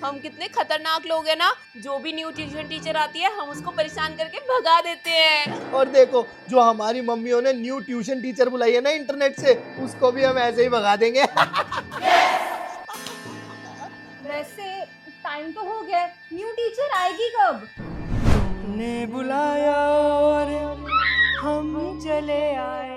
हम कितने खतरनाक लोग हैं ना, जो भी न्यू ट्यूशन टीचर आती है हम उसको परेशान करके भगा देते हैं। और देखो, जो हमारी मम्मियों ने न्यू ट्यूशन टीचर बुलाई है ना इंटरनेट से, उसको भी हम ऐसे ही भगा देंगे। वैसे टाइम तो हो गया, न्यू टीचर आएगी कब? तुमने बुलाया और हम चले आए।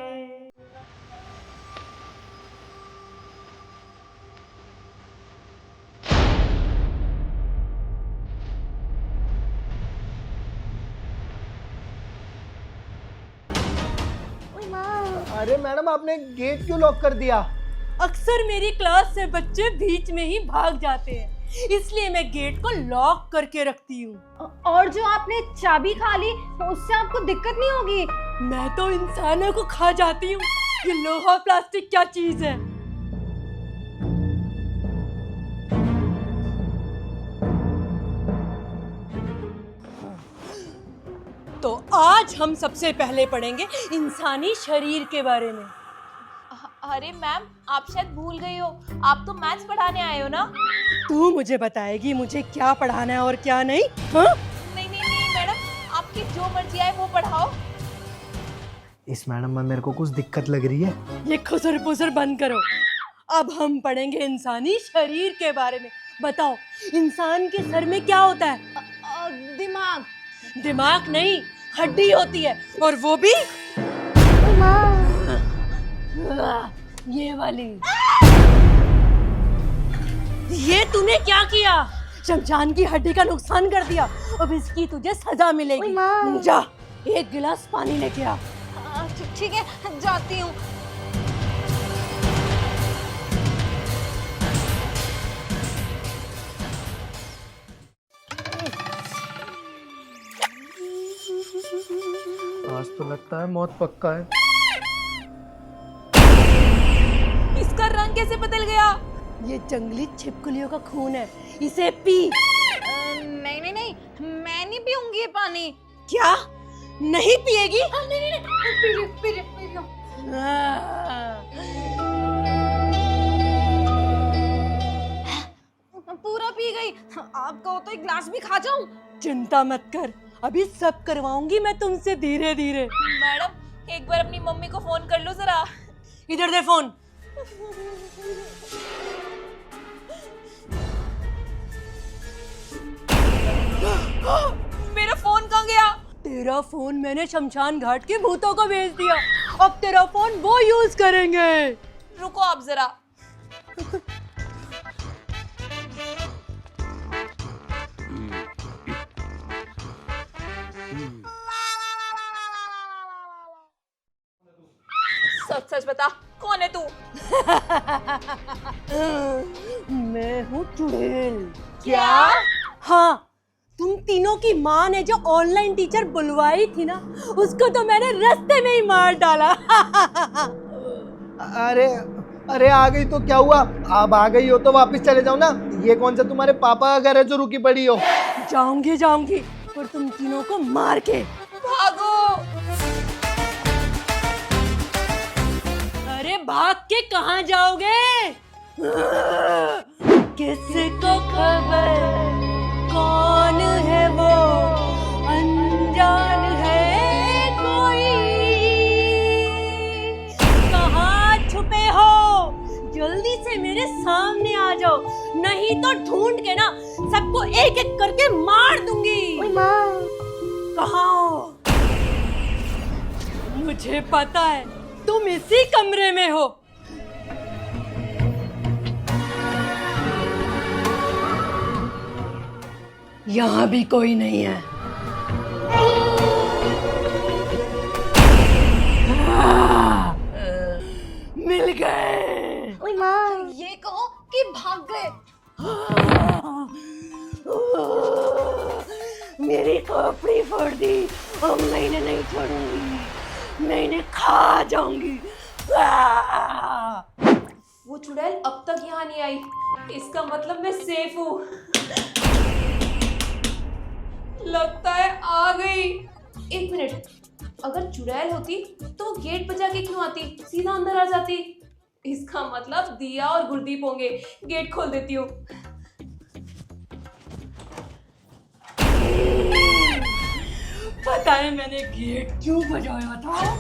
अरे मैडम, आपने गेट क्यों लॉक कर दिया? अक्सर मेरी क्लास से बच्चे बीच में ही भाग जाते हैं, इसलिए मैं गेट को लॉक करके रखती हूँ। और जो आपने चाबी खा ली, उससे आपको दिक्कत नहीं होगी? मैं तो इंसानों को खा जाती हूँ। ये लोहा प्लास्टिक क्या चीज है? तो आज हम सबसे पहले पढ़ेंगे इंसानी शरीर के बारे में। अरे मैम, आप शायद भूल गई हो, आप तो मैथ्स पढ़ाने आए हो ना। तू मुझे बताएगी मुझे क्या पढ़ाना है और क्या नहीं? हाँ? नहीं नहीं नहीं मैडम, आपकी जो मर्जी आए वो पढ़ाओ। इस मैडम में मेरे को कुछ दिक्कत लग रही है। ये खुसर पुसर बंद करो। अब हम पढ़ेंगे इंसानी शरीर के बारे में। बताओ, इंसान के सर में क्या होता है? दिमाग। दिमाग नहीं, हड्डी होती है, और वो भी ये वाली। ये तूने क्या किया? शमशान की हड्डी का नुकसान कर दिया। अब इसकी तुझे सजा मिलेगी। जा, एक गिलास पानी लेके आ। ठीक है, जाती हूँ। आज तो लगता है मौत पक्का है। इसका रंग कैसे बदल गया? ये जंगली छिपकलियों का खून है, इसे पी। नहीं नहीं नहीं, मैं नहीं पीऊंगी ये पानी। क्या नहीं पिएगी? नहीं नहीं नहीं, P low P low P low. पूरा पी गई। आप कहो तो एक ग्लास भी खा जाऊं? चिंता मत कर, अभी सब करवाऊंगी मैं तुमसे धीरे धीरे। मैडम, एक बार अपनी मम्मी को फोन कर लो जरा। इधर दे फोन। मेरा फोन कहाँ गया? तेरा फोन मैंने शमशान घाट के भूतों को भेज दिया। अब तेरा फोन वो यूज करेंगे। रुको आप जरा। सच सच बता, कौन है तू? मैं हूँ चुड़ैल। क्या? हाँ, तुम तीनों की माँ ने जो ऑनलाइन टीचर बुलवाई थी ना, उसको तो मैंने रास्ते में ही मार डाला। अरे अरे, आ गई तो क्या हुआ? अब आ गई हो तो वापस चले जाओ ना। ये कौन सा तुम्हारे पापा का घर है जो रुकी पड़ी हो? जाऊंगी जाऊंगी, पर तुम तीनों को मार के। भागो। अरे भाग के कहाँ जाओगे? किसको खबर कौन है वो, अनजान है कोई। कहाँ छुपे हो? जल्दी से मेरे सामने आ जाओ, नहीं तो ढूंढ के ना सबको एक एक करके मार दूंगी। कहाँ हो? मुझे पता है तुम इसी कमरे में हो। यहाँ भी कोई नहीं है। मिल गए। ये कहो कि भाग गए। मेरी खोपड़ी फोड़ दी। अब मैं इन्हें नहीं छोड़ूंगी, मैं इन्हें खा जाऊंगी। वो चुड़ैल अब तक यहाँ नहीं आई, इसका मतलब मैं सेफ हूँ। लगता है आ गई। एक मिनट, अगर चुड़ैल होती तो वो गेट बजा के क्यों आती, सीधा अंदर आ जाती। इसका मतलब दिया और गुरदीप होंगे। गेट खोल देती हूँ। पता है मैंने गेट क्यों बजाया था?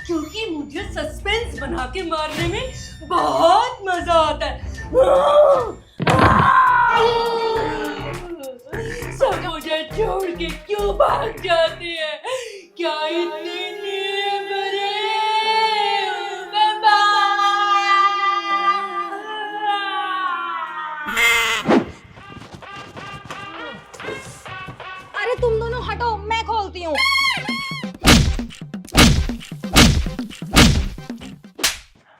क्योंकि मुझे सस्पेंस बना के मारने में बहुत मजा आता है। सब मुझे छोड़ के क्यों भाग जाती है? क्या इतने बड़े बाबा? अरे तुम दोनों हटो, मैं खोलती हूँ।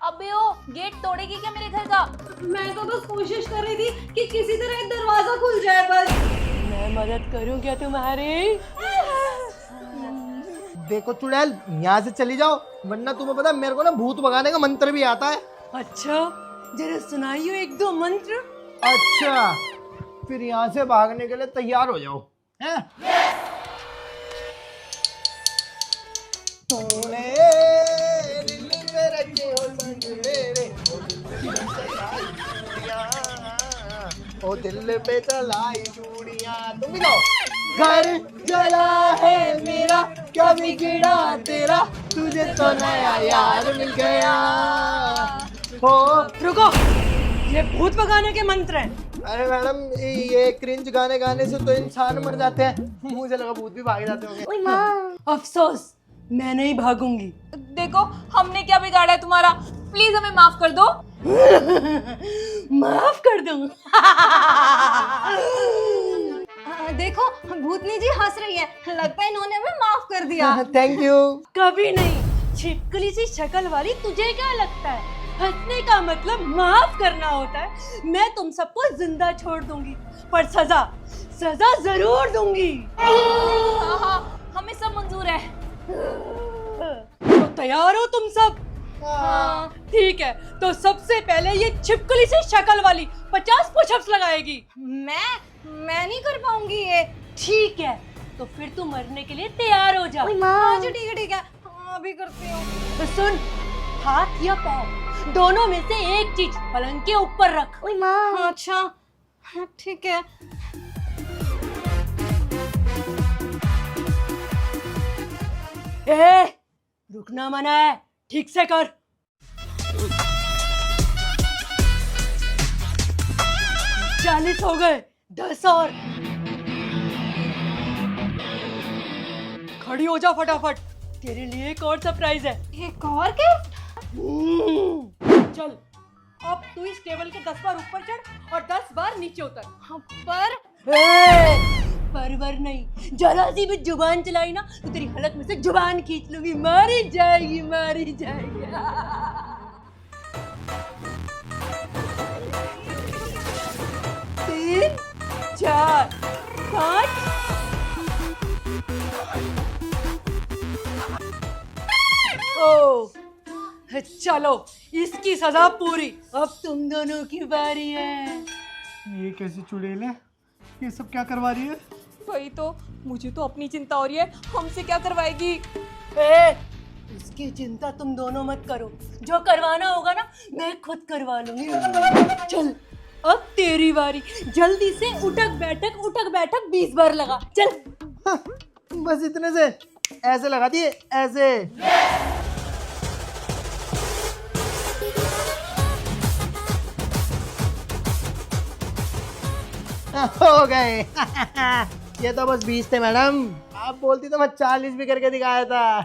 अबे ओ, गेट तोड़ेगी क्या मेरे घर का? मैं तो बस कोशिश कर रही थी कि किसी तरह दरवाजा खुल जाए बस। मैं मदद करूं क्या तुम्हारी? देखो चुड़ैल, यहाँ से चली जाओ, वरना तुम्हें पता है मेरे को ना भूत भगाने का मंत्र भी आता है। अच्छा, जरा सुनाइयो एक दो मंत्र। अच्छा, फिर यहाँ से भागने के लिए तैयार हो जाओ। हैं? तूने दिल में रखे हो संग मेरे, ओ दिल पे चलाई चूड़ियां। तुम भी गाओ। घर जला है मेरा, क्या बिगड़ा तेरा, तुझे तो नया यार मिल गया। हो रुको, ये भूत भगाने के मंत्र हैं। अरे मैडम, ये क्रिंज गाने गाने से तो इंसान मर जाते हैं, मुझे लगा भूत भी भाग जाते होंगे। अफसोस, मैं नहीं भागूंगी। देखो, हमने क्या बिगाड़ा है तुम्हारा? प्लीज हमें माफ कर दो। माफ कर दूं? देखो भूतनी जी हंस रही है, लगता है इन्होंने हमें माफ कर दिया। Thank you. कभी नहीं। छिपकली सी शक्ल वाली, तुझे क्या लगता है हंसने का मतलब माफ करना होता है? मैं तुम सबको जिंदा छोड़ दूंगी, पर सजा जरूर दूंगी। हाँ हाँ, हमें सब मंजूर है। तो तैयार हो तुम सब? हाँ। ठीक है, तो सबसे पहले ये छिपकली से शक्ल वाली 50 पुशअप्स लगाएगी। मैं नहीं कर पाऊंगी ये। ठीक है, तो फिर तू मरने के लिए तैयार हो जा। हाँ जी, ठीक है, हाँ, अभी करती हूँ। तो सुन, हाथ या पैर दोनों में से एक चीज पलंग के ऊपर रख। हाँ, अच्छा, हाँ, ठीक है। रुकना मना है, ठीक से कर। चालीस हो गए, 10 और। खड़ी हो जा फटाफट, तेरे लिए एक और सरप्राइज है। एक और गिफ्ट? चल, अब तू इस टेबल के 10 बार ऊपर चढ़ और 10 बार नीचे उतर। हाँ, पर परवर नहीं, जरा सी भी जुबान चलाई ना तो तेरी हलक में से जुबान खींच लूंगी। मारी जाएगी, मारी जाएगी। 3, 4, 5। ओ, चलो, इसकी सजा पूरी। अब तुम दोनों की बारी है। ये कैसी चुड़ैल है? ये सब क्या करवा रही है? वही तो, मुझे तो अपनी चिंता हो रही है, हमसे क्या करवाएगी? इसकी चिंता तुम दोनों मत करो, जो करवाना होगा ना मैं खुद करवा लूंगी। चल, अब तेरी बारी। जल्दी से उठक बैठक 20 बार लगा। चल। हाँ, बस इतने से ऐसे लगा दिए, ऐसे। हो गए। ये तो बस 20 थे मैडम, आप बोलती तो मैं 40 भी करके दिखाया था।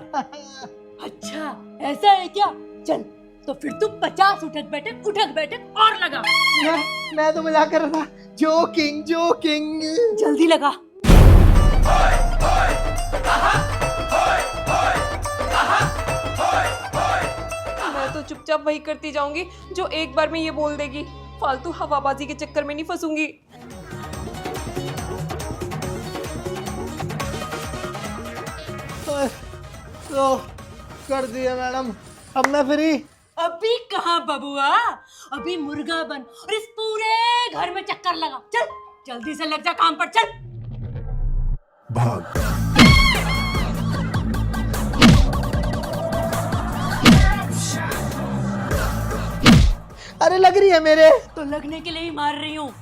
अच्छा, ऐसा है क्या? चल, तो फिर तुम 50 उठक बैठक और लगा। मैं तो मजाक कर रहा था। जोकिंग। जल्दी लगा। मैं तो चुपचाप वही करती जाऊंगी जो एक बार में ये बोल देगी। फालतू हवाबाजी के चक्कर में नहीं फंसूंगी। तो कर दिया मैडम, अब मैं फ्री। अभी कहाँ बबुआ, अभी मुर्गा बन और इस पूरे घर में चक्कर लगा। चल, जल्दी से लग जा काम पर। चल भाग। अरे लग रही है मेरे। तो लगने के लिए ही मार रही हूँ।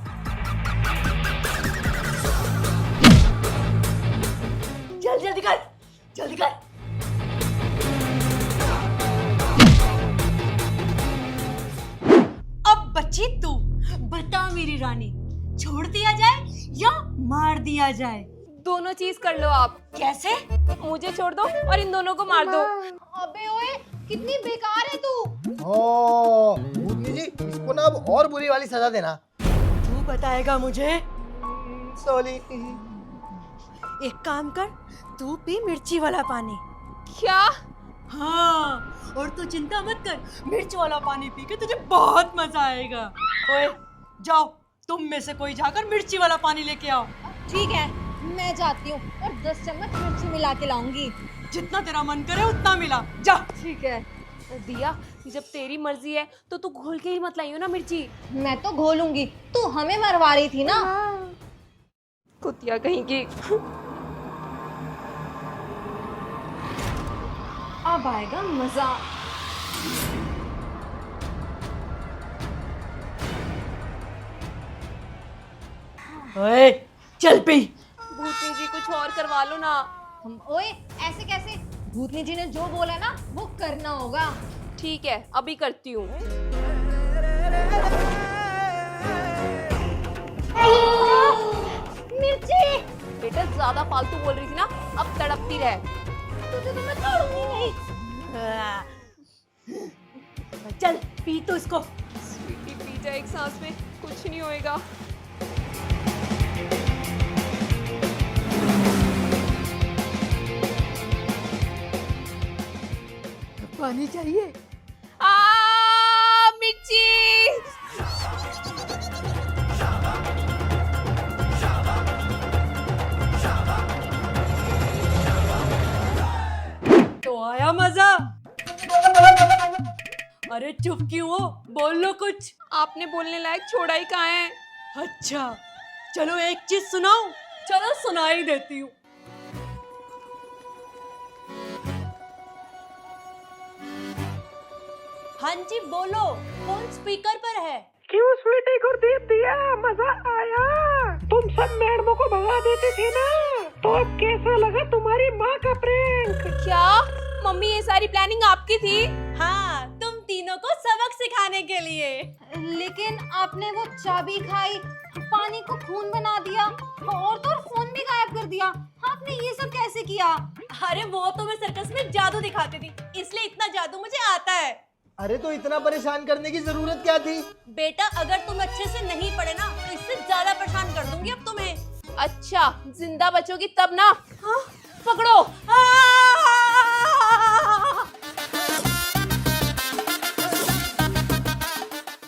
जल्दी कर, जल्दी कर। अब बची तू, बता मेरी रानी, छोड़ दिया जाए या मार दिया जाए? दोनों चीज कर लो आप। कैसे? मुझे छोड़ दो और इन दोनों को मार दो। अबे ओए, कितनी बेकार है तू। ओ भूतनी जी, इसको ना अब और बुरी वाली सजा देना। तू बताएगा मुझे? सॉरी। एक काम कर, तू पी मिर्ची वाला पानी। क्या? हाँ, और तू चिंता मत कर, मिर्च वाला पानी पी के तुझे बहुत मजा आएगा। ओए, जाओ, तुम में से कोई जाकर मिर्ची वाला पानी लेके आओ। ठीक है, मैं जाती हूँ और 10 चम्मच मिर्ची मिला के लाऊंगी। जितना तेरा मन करे उतना मिला, जा। ठीक है। दिया, जब तेरी मर्जी है तो तू घोल के ही मत लाइयो ना मिर्ची। मैं तो घोलूंगी, तू हमें मरवा रही थी ना। कुतिया कहीं की। अब आएगा मजा। ओए, चल पी। भूतनी जी कुछ और करवा लो ना। ओए, ऐसे कैसे? भूतनी जी ने जो बोला ना वो करना होगा। ठीक है, अभी करती हूँ। मिर्ची, बेटा ज्यादा फालतू बोल रही थी ना, अब तड़पती रह। तुझे तो मैं छोड़ूंगी नहीं। चल पी तो इसको। स्वीटी पी जा एक सांस में, कुछ नहीं होएगा। पानी चाहिए? मिर्ची। तो आया मजा? अरे चुप क्यों हो, बोल लो कुछ। आपने बोलने लायक छोड़ा ही कहाँ है? अच्छा, चलो एक चीज सुनाऊं? चलो सुना ही देती हूँ। हाँ जी बोलो, कौन स्पीकर पर है? क्यों स्वीटी गुरदीप दिया, मजा आया? तुम सब मैडमों को भगा देते थे ना, तो अब कैसा लगा तुम्हारी माँ का प्रैंक? क्या मम्मी, ये सारी प्लानिंग आपकी थी? हाँ, तुम तीनों को सबक सिखाने के लिए। लेकिन आपने वो चाबी खाई, पानी को खून बना दिया और तो और फोन भी गायब कर दिया। आपने ये सब कैसे किया? अरे वो तो मैं सर्कस में जादू दिखाती थी, इसलिए इतना जादू मुझे आता है। अरे तो इतना परेशान करने की जरूरत क्या थी? बेटा अगर तुम अच्छे से नहीं पढ़े ना तो इससे ज्यादा परेशान कर दूंगी अब तुम्हें। अच्छा, जिंदा बचोगी तब ना। हाँ